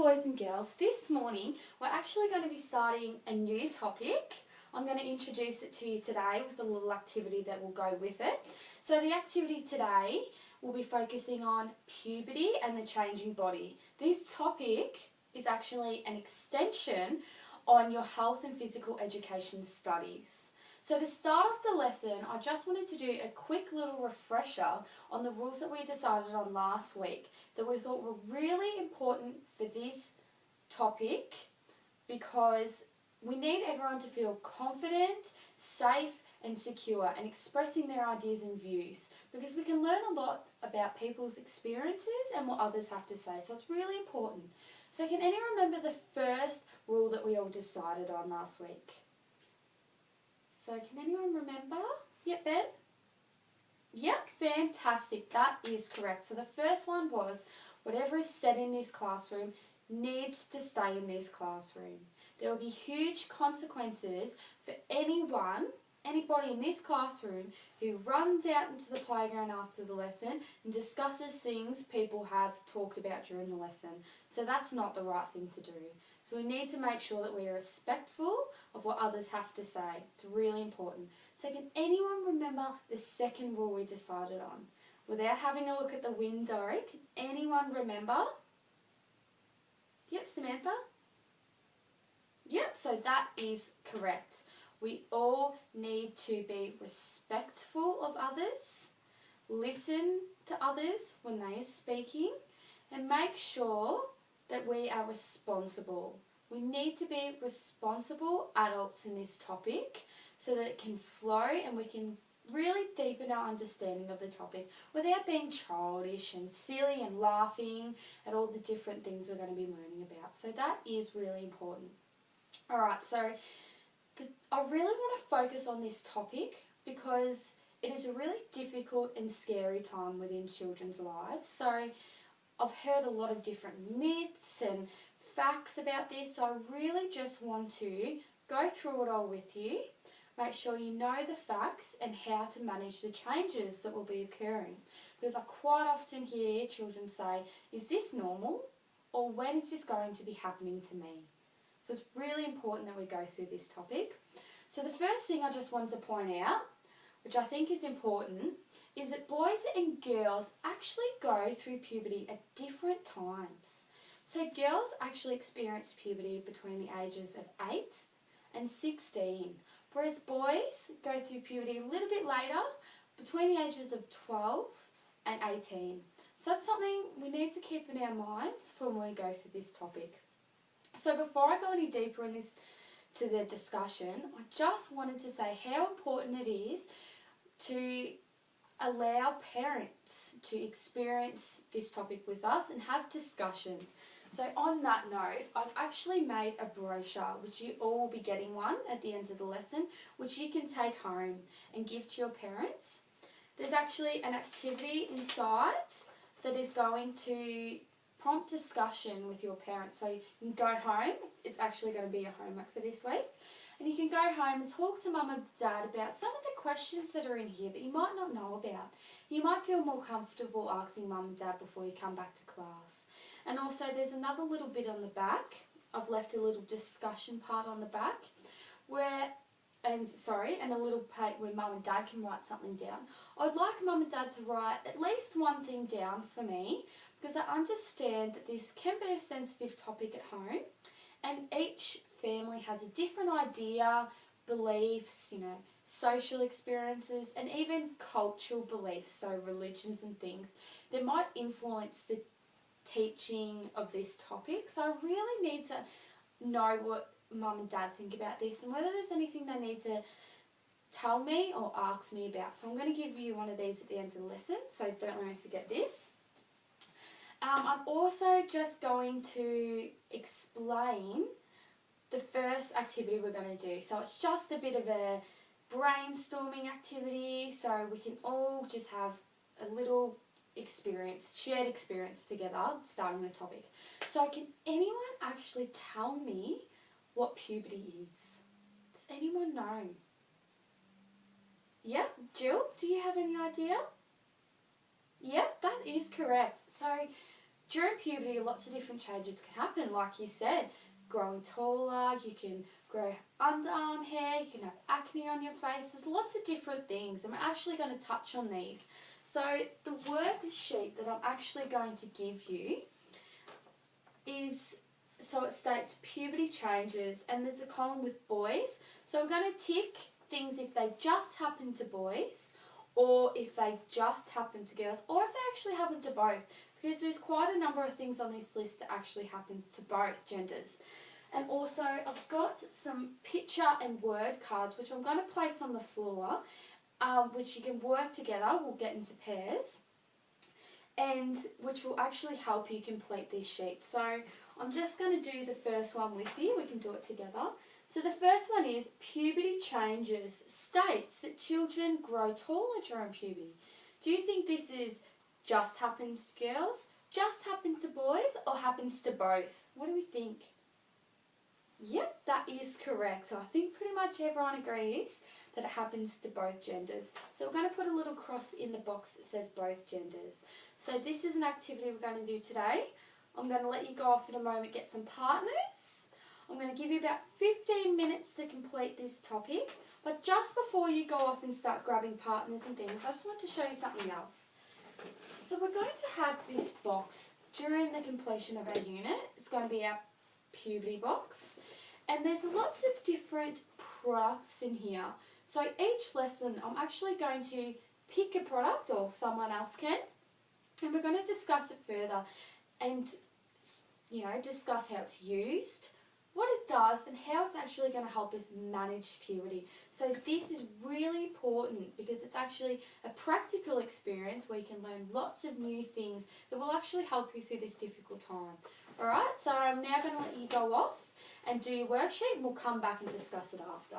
boys and girls, this morning we're actually going to be starting a new topic. I'm going to introduce it to you today with a little activity that will go with it. So the activity today will be focusing on puberty and the changing body. This topic is actually an extension on your health and physical education studies. So to start off the lesson, I just wanted to do a quick little refresher on the rules that we decided on last week that we thought were really important for this topic because we need everyone to feel confident, safe and secure and expressing their ideas and views because we can learn a lot about people's experiences and what others have to say. So it's really important. So can anyone remember the first rule that we all decided on last week? So can anyone remember? Yep, Ben? Yep, fantastic. That is correct. So the first one was whatever is said in this classroom needs to stay in this classroom. There will be huge consequences for anybody in this classroom who runs out into the playground after the lesson and discusses things people have talked about during the lesson. So that's not the right thing to do. So we need to make sure that we are respectful of what others have to say. It's really important. So can anyone remember the second rule we decided on? Without having a look at the window, can anyone remember? Yep, Samantha? Yep, so that is correct. We all need to be respectful of others, listen to others when they are speaking, and make sure that we are responsible. We need to be responsible adults in this topic so that it can flow and we can really deepen our understanding of the topic without being childish and silly and laughing at all the different things we're going to be learning about. So that is really important. Alright, so I really want to focus on this topic because it is a really difficult and scary time within children's lives. So I've heard a lot of different myths and facts about this, so I really just want to go through it all with you, make sure you know the facts and how to manage the changes that will be occurring. Because I quite often hear children say, is this normal? Or when is this going to be happening to me? So it's really important that we go through this topic. So the first thing I just want to point out, which I think is important, is that boys and girls actually go through puberty at different times. So girls actually experience puberty between the ages of 8 and 16, whereas boys go through puberty a little bit later, between the ages of 12 and 18. So that's something we need to keep in our minds when we go through this topic. So before I go any deeper in this to the discussion, I just wanted to say how important it is to allow parents to experience this topic with us and have discussions. So on that note, I've actually made a brochure, which you all will be getting one at the end of the lesson, which you can take home and give to your parents. There's actually an activity inside that is going to prompt discussion with your parents. So you can go home, it's actually going to be your homework for this week, and you can go home and talk to mum and dad about some of the questions that are in here that you might not know about. You might feel more comfortable asking mum and dad before you come back to class. And also there's another little bit on the back. I've left a little discussion part on the back and a little page where mum and dad can write something down. I'd like mum and dad to write at least one thing down for me because I understand that this can be a sensitive topic at home and each family has a different idea, beliefs, social experiences and even cultural beliefs, so religions and things that might influence the teaching of this topic. So I really need to know what mum and dad think about this and whether there's anything they need to tell me or ask me about. So I'm going to give you one of these at the end of the lesson, so don't let me forget this. I'm also just going to explain the first activity we're going to do. So it's just a bit of a brainstorming activity so we can all just have a little shared experience together starting the topic. So can anyone actually tell me what puberty is? Does anyone know? Yep, Jill, do you have any idea? Yep, that is correct. So during puberty, lots of different changes can happen. Like you said, growing taller, you can grow underarm hair, you can have acne on your face. There's lots of different things, and we're actually going to touch on these. So the worksheet that I'm actually going to give you is, so it states puberty changes, and there's a column with boys. So we're going to tick things if they just happen to boys, or if they just happen to girls, or if they actually happen to both, because there's quite a number of things on this list that actually happen to both genders. And also I've got some picture and word cards which I'm going to place on the floor, which you can work together. We'll get into pairs, and which will actually help you complete this sheet. So I'm just going to do the first one with you. We can do it together. So the first one is puberty changes states that children grow taller during puberty. Do you think this is just happens to girls, just happens to boys, or happens to both? What do we think? Yep, that is correct. So I think pretty much everyone agrees that it happens to both genders. So we're going to put a little cross in the box that says both genders. So this is an activity we're going to do today. I'm going to let you go off in a moment, get some partners. I'm going to give you about 15 minutes to complete this topic. But just before you go off and start grabbing partners and things, I just want to show you something else. So we're going to have this box during the completion of our unit. It's going to be our puberty box, and there's lots of different products in here. So each lesson I'm actually going to pick a product, or someone else can, and we're going to discuss it further and, you know, discuss how it's used, what it does, and how it's actually going to help us manage puberty. So this is really important because it's actually a practical experience where you can learn lots of new things that will actually help you through this difficult time. Alright, so I'm now going to let you go off and do your worksheet, and we'll come back and discuss it after.